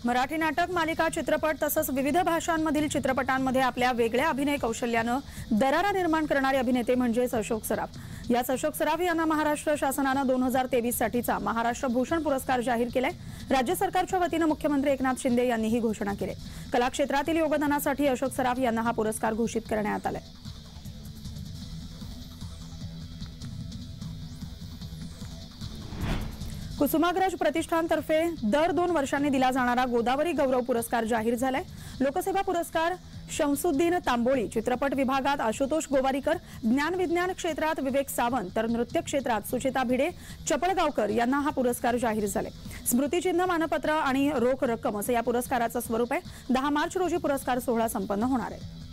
मराठी नाटक, मालिका, चित्रपट तसंच विविध भाषांमधील चित्रपटांमध्ये आपल्या वेगळ्या अभिनय कौशल्यानं दरारा निर्माण करणारे अभिनेते म्हणजेच अशोक सराफ. याच अशोक सराफ यांना महाराष्ट्र शासनानं 2023 साठीचा महाराष्ट्र भूषण पुरस्कार जाहीर केलाय. राज्य सरकारच्या वतीनं मुख्यमंत्री एकनाथ शिंदे यांनी ही घोषणा केली. कला क्षेत्रातील योगदानासाठी अशोक सराफ यांना हा पुरस्कार घोषित करण्यात आलाय. कुसुमाग्रज प्रतिष्ठानतर्फे दर 2 वर्षांनी दिला जाणारा गोदावरी गौरव पुरस्कार जाहीर झालाय. लोकसेवा पुरस्कार शमसुद्दीन तांबोळी, चित्रपट विभागात आशुतोष गोवारीकर, ज्ञान विज्ञान क्षेत्रात विवेक सावंत तर नृत्य क्षेत्रात सुचिता भिडे चपळगावकर यांना हा पुरस्कार जाहीर झाले. स्मृतिचिन्ह, मानपत्र आणि रोख रक्कम असं या पुरस्काराचं स्वरूप आहे. 10 मार्च रोजी पुरस्कार सोहळा संपन्न होणार आहे.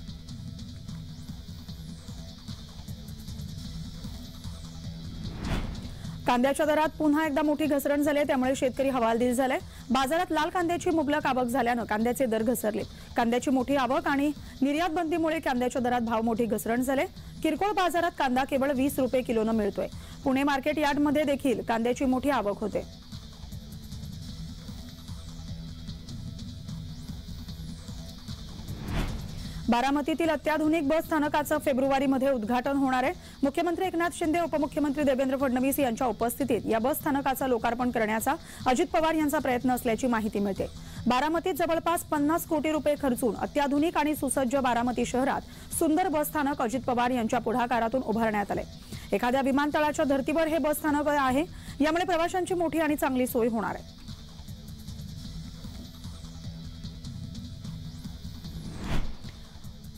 कांद्याच्या दरात पुन्हा एकदा मोठी घसरण झाली, त्यामुळे शेतकरी हवालदिल झाले. बाजारात लाल कांद्याची मुबलक आवक झाल्यानं कांद्याचे दर घसरले. कांद्याची मोठी आवक आणि निर्यात बंदीमुळे कांद्याच्या दरात मोठी घसरण झाले. किरकोळ बाजारात कांदा केवळ 20 रुपये किलोनं मिळतोय. पुणे मार्केट यार्डमध्ये देखील कांद्याची मोठी आवक होते. बारामतीतील अत्याधुनिक बस स्थानकाचं फेब्रुवारीमध्ये उद्घाटन होणार आहे. मुख्यमंत्री एकनाथ शिंदे, उपमुख्यमंत्री देवेंद्र फडणवीस यांच्या उपस्थितीत या बस स्थानकाचं लोकार्पण करण्याचा अजित पवार यांचा प्रयत्न असल्याची माहिती मिळते. बारामतीत जवळपास 50 कोटी रुपये खर्चून अत्याधुनिक आणि सुसज्ज बारामती शहरात सुंदर बस स्थानक अजित पवार यांच्या पुढाकारातून उभारण्यात आले. एखाद्या विमानतळाच्या धर्तीवर हे बस स्थानक आहे. यामुळे प्रवाशांची मोठी आणि चांगली सोय होणार आहे.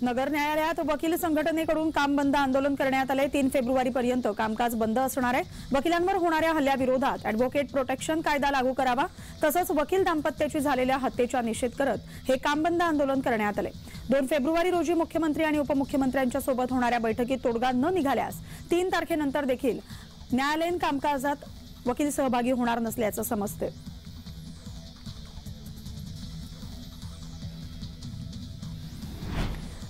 नगर न्यायालयात वकील संघटनेकडून काम बंद आंदोलन करण्यात आले. 3 फेब्रुवारीपर्यंत कामकाज बंद असणार आहे. वकिलांवर होणाऱ्या हल्ल्याविरोधात ॲडव्होकेट प्रोटेक्शन कायदा लागू करावा तसंच वकील दाम्पत्याची झालेल्या हत्येचा निषेध करत हे काम बंद आंदोलन करण्यात आले. 2 फेब्रुवारी रोजी मुख्यमंत्री आणि उपमुख्यमंत्र्यांच्या सोबत होणाऱ्या बैठकीत तोडगा न निघाल्यास 3 तारखेनंतर देखील न्यायालयीन कामकाजात वकील सहभागी होणार नसल्याचं समजते.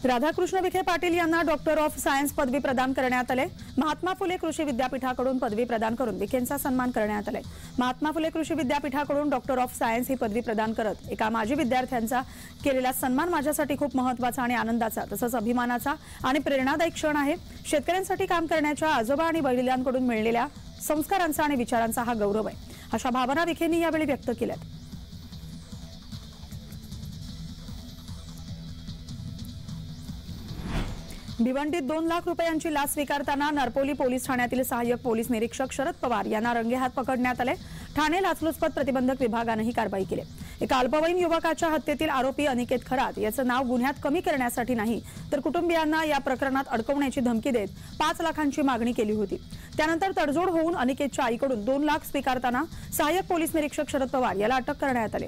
राधाकृष्ण विखे पाटील यांना डॉक्टर ऑफ सायन्स पदवी प्रदान करण्यात आले. महात्मा फुले कृषी विद्यापीठाकडून पदवी प्रदान करून विखेंचा सन्मान करण्यात आलाय. महात्मा फुले कृषी विद्यापीठाकडून डॉक्टर ऑफ सायन्स ही पदवी प्रदान करत एका माजी विद्यार्थ्यांचा केलेला सन्मान माझ्यासाठी खूप महत्त्वाचा आणि आनंदाचा तसंच अभिमानाचा आणि प्रेरणादायी क्षण आहे. शेतकऱ्यांसाठी काम करण्याच्या आजोबा आणि वडिलांकडून मिळालेल्या संस्कारांचा आणि विचारांचा हा गौरव आहे, अशा भावना विखेंनी यावेळी व्यक्त केल्यात. भिवंडीत 2 लाख रुपयांची लाच स्वीकारताना नरपोली पोलीस ठाण्यातील सहाय्यक पोलीस निरीक्षक शरद पवार यांना रंगेहात पकडण्यात आले. ठाणे लाचलुचपत प्रतिबंधक विभागानं ही कारवाई केली. एका अल्पवयीन युवकाच्या हत्येतील आरोपी अनिकेत खरात याचं नाव गुन्ह्यात कमी करण्यासाठी नाही तर कुटुंबियांना या प्रकरणात अडकवण्याची धमकी देत 5 लाखांची मागणी केली होती. त्यानंतर तडजोड होऊन अनिकेतच्या आईकडून 2 लाख स्वीकारताना सहाय्यक पोलीस निरीक्षक शरद पवार याला अटक करण्यात आली.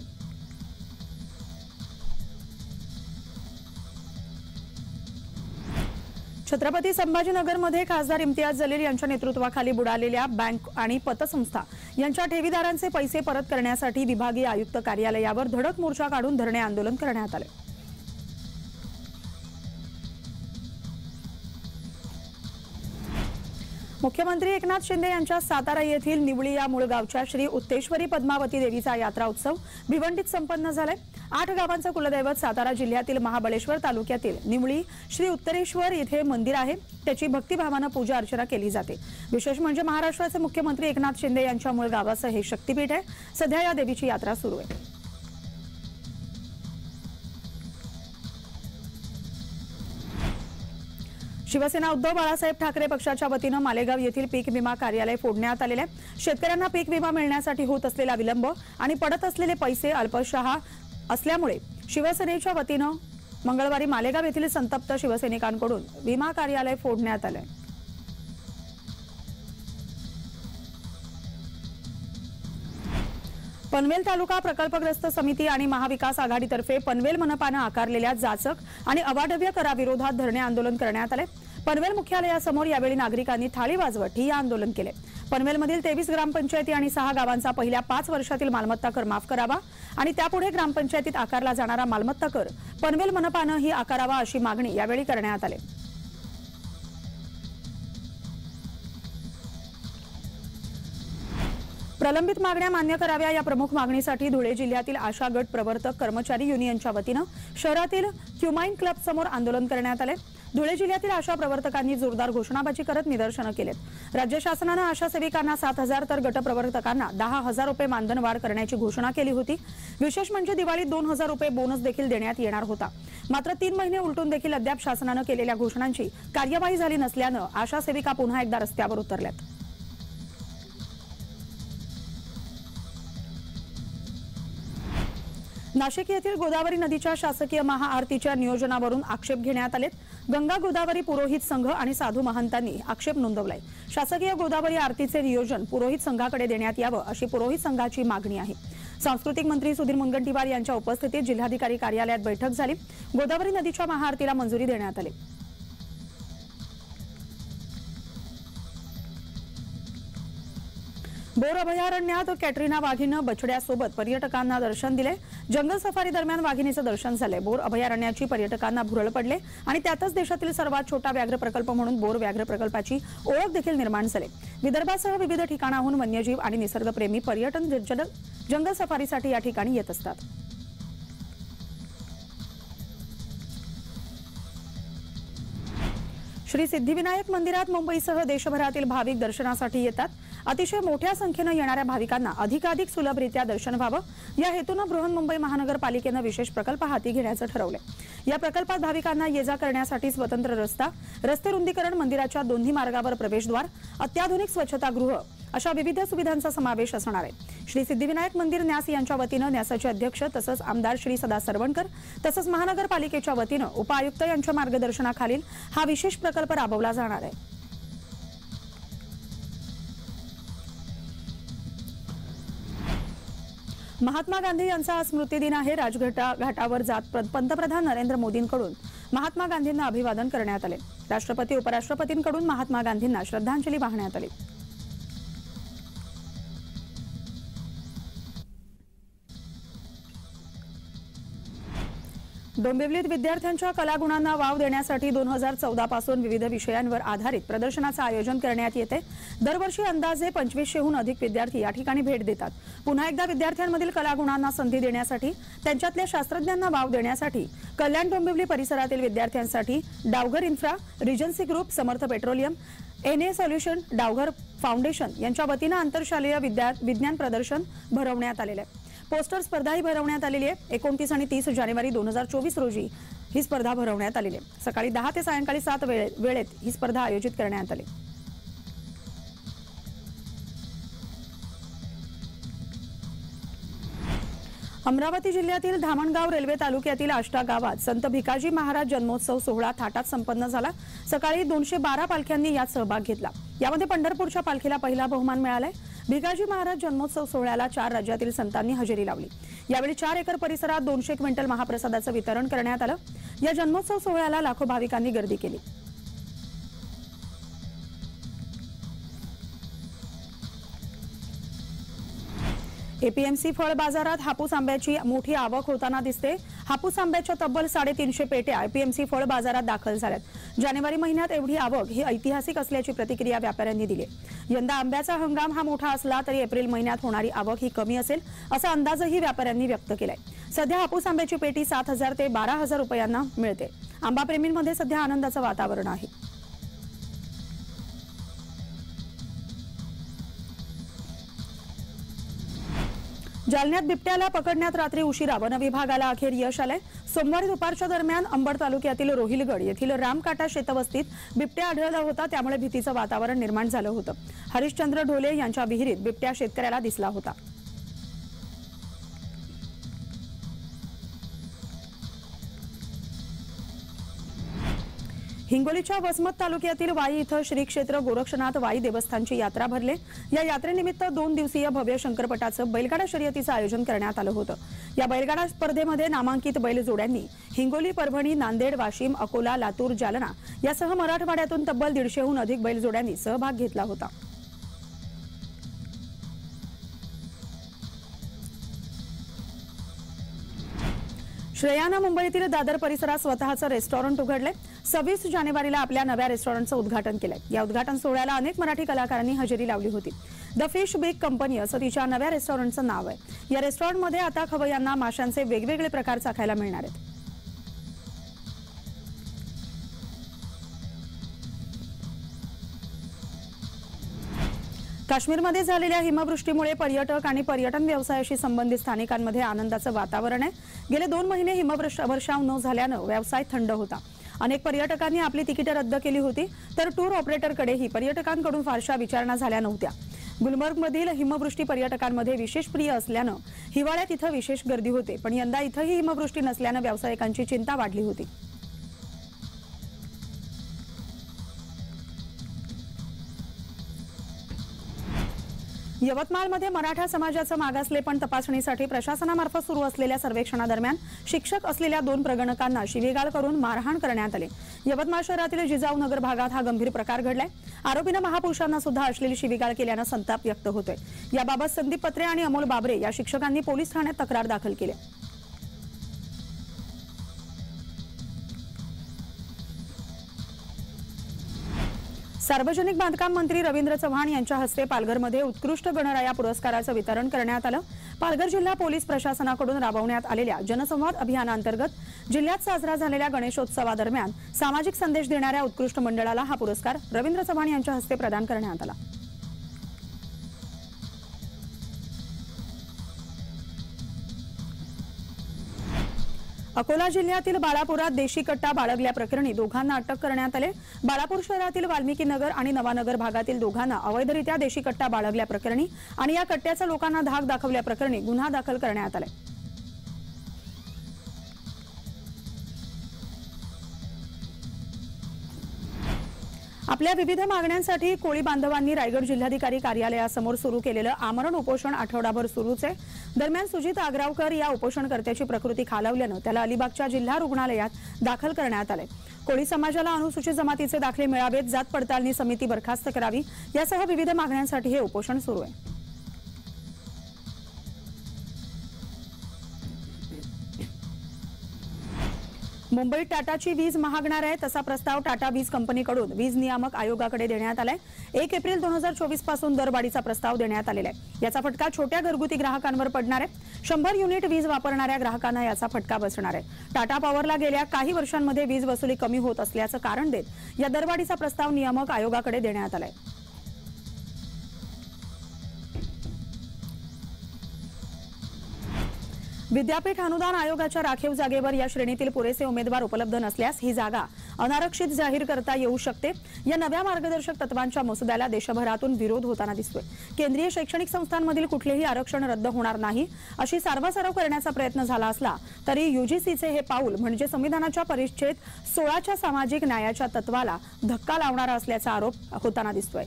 छत्रपती संभाजीनगरमध्ये खासदार इम्तियाज जलील यांच्या नेतृत्वाखाली बुडालेल्या बँक आणि पतसंस्था यांच्या ठेवीदारांचे पैसे परत करण्यासाठी विभागीय आयुक्त कार्यालयावर धडक मोर्चा काढून धरणे आंदोलन करण्यात आले. मुख्यमंत्री एकनाथ शिंदे यांच्या सातारा येथील निवळी या मूळ गावच्या श्री उत्तेश्वरी पद्मावती देवीचा यात्रा उत्सव भिवंडीत संपन्न झालाय. 8 गावांचं कुलदैवत सातारा जिल्ह्यातील महाबळेश्वर तालुक्यातील निवळी श्री उत्तरेश्वर येथे मंदिर आहे. त्याची भक्तिभावानं पूजा अर्चना केली जाते. विशेष म्हणजे महाराष्ट्राचे मुख्यमंत्री एकनाथ शिंदे यांच्या मूळ गावाचं हे शक्तीपीठ आहे. सध्या या देवीची यात्रा सुरू आहे. शिवसेना उद्धव बाळासाहेब ठाकरे पक्षाच्या वतीनं मालेगाव येथील पीक विमा कार्यालय फोडण्यात आलेले. शेतकऱ्यांना पीक विमा मिळण्यासाठी होत असलेला विलंब आणि पडत असलेले पैसे अल्पशः असल्यामुळे शिवसेनेच्या वतीनं मंगळवारी मालेगाव येथील संतप्त शिवसैनिकांकडून विमा कार्यालय फोडण्यात आले. पनवेल तालुका प्रकल्पग्रस्त समिती आणि महाविकास आघाडीतर्फे पनवेल मनपानं आकारलेल्या जाचक आणि अवाढव्य कराविरोधात धरणे आंदोलन करण्यात आले. पनवेल मुख्यालयासमोर यावेळी नागरिकांनी थाळी वाजवत ठिय्या आंदोलन केले. पनवेलमधील 23 ग्रामपंचायती आणि 6 गावांचा पहिल्या 5 वर्षातील मालमत्ता कर माफ करावा आणि त्यापुढे ग्रामपंचायतीत आकारला जाणारा मालमत्ता कर पनवेल मनपानं ही आकारावा अशी मागणी यावेळी करण्यात आली. प्रलंबित मागण्या मान्य कराव्या या प्रमुख मागणीसाठी धुळे जिल्ह्यातील आशा गट प्रवर्तक कर्मचारी युनियनच्या वतीनं शहरातील क्युमाइन क्लब समोर आंदोलन करण्यात आले। धुळे जिल्ह्यातील आशा प्रवर्तकांनी जोरदार घोषणाबाजी करत निदर्शनं केलेत। राज्य शासनाने आशा सेविकांना 7,000 तर गट प्रवर्तकांना 10,000 रुपये मानधन वाढ करण्याची घोषणा केली होती। विशेष म्हणजे दिवाळीत 2,000 रुपये बोनस देखील देण्यात येणार होता। मात्र 3 महिने उलटून देखील अद्याप शासनाने केलेल्या घोषणांची कार्यवाही झाली नसल्यानं आशा सेविका पुन्हा एकदा रस्त्यावर उतरल्यात। नाशिक येथील गोदावरी नदीच्या शासकीय महाआरतीच्या नियोजनावरून आक्षेप घेण्यात आलेत। गंगा गोदावरी पुरोहित संघ आणि साधू महंतांनी आक्षेप नोंदवलाय। शासकीय गोदावरी आरतीचे नियोजन पुरोहित संघाकडे देण्यात यावं अशी पुरोहित संघाची मागणी आहे। सांस्कृतिक मंत्री सुधीर मुनगंटीवार यांच्या उपस्थितीत जिल्हाधिकारी कार्यालयात बैठक झाली। गोदावरी नदीच्या महाआरतीला मंजुरी देण्यात आली। बोर अभयारण्यात कॅटरीना वाघीनं बछड्यासोबत पर्यटकांना दर्शन दिले। जंगल सफारी दरम्यान वाघिणीचं दर्शन झाले। बोर अभयारण्याची पर्यटकांना भुरळ पडले आणि त्यातच देशातील सर्वात छोटा व्याघ्र प्रकल्प म्हणून बोर व्याघ्र प्रकल्पाची ओळख देखील निर्माण झाली। विदर्भासह विविध ठिकाणाहून वन्यजीव आणि निसर्गप्रेमी पर्यटन जंगल सफारीसाठी या ठिकाणी येत असतात। श्री सिद्धिविनायक मंदिरात मुंबईसह देशभरातील भाविक दर्शनासाठी येतात। अतिशय मोठ्या संख्येने येणाऱ्या भाविकांना अधिकाधिक सुलभरित्या दर्शन व्हावं या हेतूने बृहन्मुंबई महानगरपालिकेने विशेष प्रकल्प हाती घेण्याचं ठरवलंय। या प्रकल्पात भाविकांना ये-जा करण्यासाठी स्वतंत्र रस्ते रुंदीकरण, मंदिराच्या दोन्ही मार्गावर प्रवेशद्वार, अत्याधुनिक स्वच्छतागृह अशा विविध सुविधांचा समावेश असणार आहे। श्री सिद्धिविनायक मंदिर न्यास यांच्या वतीने न्यासाचे अध्यक्ष तसंच आमदार श्री सदा सरवणकर तसंच महानगरपालिकेच्या वतीने उपायुक्त यांच्या मार्गदर्शनाखाली हा विशेष प्रकल्प राबवला जाणार आहे। महात्मा गांधी यांचा स्मृतिदिन आहे। राजघाटावर जात पंतप्रधान नरेंद्र मोदींकडून महात्मा गांधींना अभिवादन करण्यात आले। राष्ट्रपती उपराष्ट्रपतींकडून महात्मा गांधींना श्रद्धांजली वाहण्यात आली। डोंबिवलीत विद्यार्थ्यांच्या कलागुणांना वाव देण्यासाठी 2014 पासून विविध विषयांवर आधारित प्रदर्शनाचं आयोजन करण्यात येते। दरवर्षी अंदाजे 2500हून अधिक विद्यार्थी या ठिकाणी भेट देतात। पुन्हा एकदा विद्यार्थ्यांमधील कलागुणांना संधी देण्यासाठी, त्यांच्यातल्या शास्त्रज्ञांना वाव देण्यासाठी कल्याण डोंबिवली परिसरातील विद्यार्थ्यांसाठी डावघर इन्फ्रा, रिजन्सी ग्रुप, समर्थ पेट्रोलियम, NA सोल्युशन, डावघर फाउंडेशन यांच्या वतीने आंतरशालेय विज्ञान प्रदर्शन भरवण्यात आलेले आहे। पोस्टर स्पर्धाही भरवण्यात आलेली आहे। 29 आणि 30 जानेवारी 2024 रोजी ही स्पर्धा भरवण्यात आलेली आहे। सकाळी 10 ते सायंकाळी 7 वेळेत ही स्पर्धा आयोजित करण्यात आली। अमरावती जिल्ह्यातील धामणगाव रेल्वे तालुक्यातील आष्टा गावात संत भिकाजी महाराज जन्मोत्सव सोहळा थाटात संपन्न झाला। सकाळी 212 पालख्यांनी यात सहभाग घेतला। यामध्ये पंढरपूरच्या पालखीला पहिला बहुमान मिळालाय। भिकाजी महाराज जन्मोत्सव सोहळ्याला 4 राज्यातील संतांनी हजेरी लावली। यावेळी 4 एकर परिसरात 200 क्विंटल महाप्रसादाचं वितरण करण्यात आलं। या जन्मोत्सव सोहळ्याला लाखो भाविकांनी गर्दी केली। एपीएमसी फळ बाजारात हापूस आंब्याची मोठी आवक होताना दिसते। हापूस आंब्याच्या तब्बल 350 पेट्या एपीएमसी फळ बाजारात दाखल झाल्यात। जानेवारी महिन्यात एवढी आवक ही ऐतिहासिक असल्याची प्रतिक्रिया व्यापाऱ्यांनी दिली। यंदा आंब्याचा हंगाम हा मोठा असला तरी एप्रिल महिन्यात होणारी आवक ही कमी असेल असा अंदाजही व्यापाऱ्यांनी व्यक्त केलाय। सध्या हापूस आंब्याची पेटी 7,000 ते 12,000 रुपयांना मिळते। आंबा प्रेमींमध्ये सध्या आनंदाचं वातावरण आहे। जालन्यात बिबट्याला पकडण्यात रात्री उशिरा वन विभागाला अखेर यश आलंय। सोमवारी दुपारच्या दरम्यान अंबड तालुक्यातील रोहिलगड येथील रामकाटा शेतवस्तीत बिबट्या आढळला होता, त्यामुळे भीतीचं वातावरण निर्माण झालं होतं। हरिश्चंद्र ढोले यांच्या विहिरीत बिबट्या शेतकऱ्याला दिसला होता। हिंगोलीच्या वसमत तालुक्यातील वाई इथं श्री क्षेत्र गोरक्षनाथ वाई देवस्थानची यात्रा भरले। या यात्रेनिमित्त 2 दिवसीय भव्य शंकरपटाचं बैलगाडा शर्यतीचं आयोजन करण्यात आलं होतं। या बैलगाडा स्पर्धेमध्ये नामांकित बैलजोड्यांनी हिंगोली, परभणी, नांदेड, वाशिम, अकोला, लातूर, जालना यासह मराठवाड्यातून तब्बल 150हून अधिक बैलजोड्यांनी सहभाग घेतला होता। श्रेयानं मुंबईतील दादर परिसरात स्वतःचं रेस्टॉरंट उघडले। 26 जानेवारीला आपल्या नव्या रेस्टॉरंटचं उद्घाटन केलंय। या उद्घाटन सोहळ्याला अनेक मराठी कलाकारांनी हजेरी लावली होती। द फिश बिग कंपनी असं तिच्या नव्या रेस्टॉरंटचं नाव आहे। या रेस्टॉरंटमध्ये आता खवय्यांना माशांचे वेगवेगळे प्रकार चाखायला मिळणार आहेत। काश्मीरमध्ये झालेल्या हिमवृष्टीमुळे पर्यटक आणि पर्यटन व्यवसायाशी संबंधित स्थानिकांमध्ये आनंदाचं वातावरण आहे। गेले 2 महिने हिमवर्षाव न झाल्यानं व्यवसाय थंड होता। अनेक पर्यटकांनी आपली तिकीटे रद्द केली होती, तर टूर ऑपरेटरकडेही पर्यटकांकडून फारशा विचारणा झाल्या नव्हत्या। गुलमर्गमधील हिमवृष्टी पर्यटकांमध्ये विशेष प्रिय असल्यानं हिवाळ्यात इथं विशेष गर्दी होते, पण यंदा इथंही हिमवृष्टी नसल्यानं व्यावसायिकांची चिंता वाढली होती। यवतमाळमध्ये मराठा समाजाचं मागासलेपण तपासणीसाठी प्रशासनामार्फत सुरू असलेल्या सर्वेक्षणादरम्यान शिक्षक असलेल्या 2 प्रगणकांना शिवीगाळ करून मारहाण करण्यात आली। यवतमाळ शहरातील जिजाऊ नगर भागात हा गंभीर प्रकार घडलाय। आरोपीनं महापुरुषांना सुद्धा अश्लील शिवीगाळ केल्यानं संताप व्यक्त होतोय। याबाबत संदीप पत्रे आणि अमोल बाबरे या शिक्षकांनी पोलीस ठाण्यात तक्रार दाखल केली। सार्वजनिक बांधकाम मंत्री रवींद्र चव्हाण यांच्या हस्ते पालघरमध्ये उत्कृष्ट गणराया पुरस्काराचं वितरण करण्यात आलं। पालघर जिल्हा पोलीस प्रशासनाकडून राबवण्यात आलेल्या जनसंवाद अभियानांतर्गत जिल्ह्यात साजरा झालेल्या गणेशोत्सवादरम्यान सामाजिक संदेश देणाऱ्या उत्कृष्ट मंडळाला हा पुरस्कार रवींद्र चव्हाण यांच्या हस्ते प्रदान करण्यात आला। अकोला जिल्ह्यातील बाळापुरात देशी कट्टा बाळगल्याप्रकरणी दोघांना अटक करण्यात आले। बाळापूर शहरातील वाल्मिकी नगर आणि नवानगर भागातील दोघांना अवैधरित्या देशी कट्टा बाळगल्याप्रकरणी आणि या कट्ट्याचा लोकांना धाक दाखवल्याप्रकरणी गुन्हा दाखल करण्यात आला। आपल्या विविध मागण्यांसाठी कोळी बांधवांनी रायगड जिल्हाधिकारी कार्यालयासमोर सुरू केलेलं आमरण उपोषण आठवडाभर सुरूच आहे। दरम्यान सुजित आग्रावकर या उपोषणकर्त्याची प्रकृती खालावल्यानं त्याला अलिबागच्या जिल्हा रुग्णालयात दाखल करण्यात आले। कोळी समाजाला अनुसूचित जमातीचे दाखले मिळावेत, जात पडताळणी समिती बरखास्त करावी यासह विविध मागण्यांसाठी हे उपोषण सुरू आहे। मुंबईत टाटाची वीज महागणार आहे, तसा प्रस्ताव टाटा वीज कंपनीकडून वीज नियामक आयोगाकडे देण्यात आलाय। 1 एप्रिल 2024 पासून दरवाढीचा प्रस्ताव देण्यात आलेला आहे। याचा फटका छोट्या घरगुती ग्राहकांवर पडणार आहे। 100 युनिट वीज वापरणाऱ्या ग्राहकांना याचा फटका बसणार आहे। टाटा पॉवरला गेल्या काही वर्षांमध्ये वीज वसुली कमी होत असल्याचं कारण देत या दरवाढीचा प्रस्ताव नियामक आयोगाकडे देण्यात आलाय। विद्यापीठ अनुदान आयोगाच्या राखीव जागेवर या श्रेणीतील पुरेसे उमेदवार उपलब्ध नसल्यास ही जागा अनारक्षित जाहीर करता येऊ शकते। या नव्या मार्गदर्शक तत्वांच्या मसुद्याला देशभरातून विरोध होताना दिसतोय। केंद्रीय शैक्षणिक संस्थांमधील कुठलेही आरक्षण रद्द होणार नाही अशी सारवासारव करण्याचा प्रयत्न झाला असला तरी यूजीसीचे हे पाऊल म्हणजे संविधानाच्या परिच्छेद 16च्या सामाजिक न्यायाच्या तत्वाला धक्का लावणारा असल्याचा आरोप होताना दिसतोय।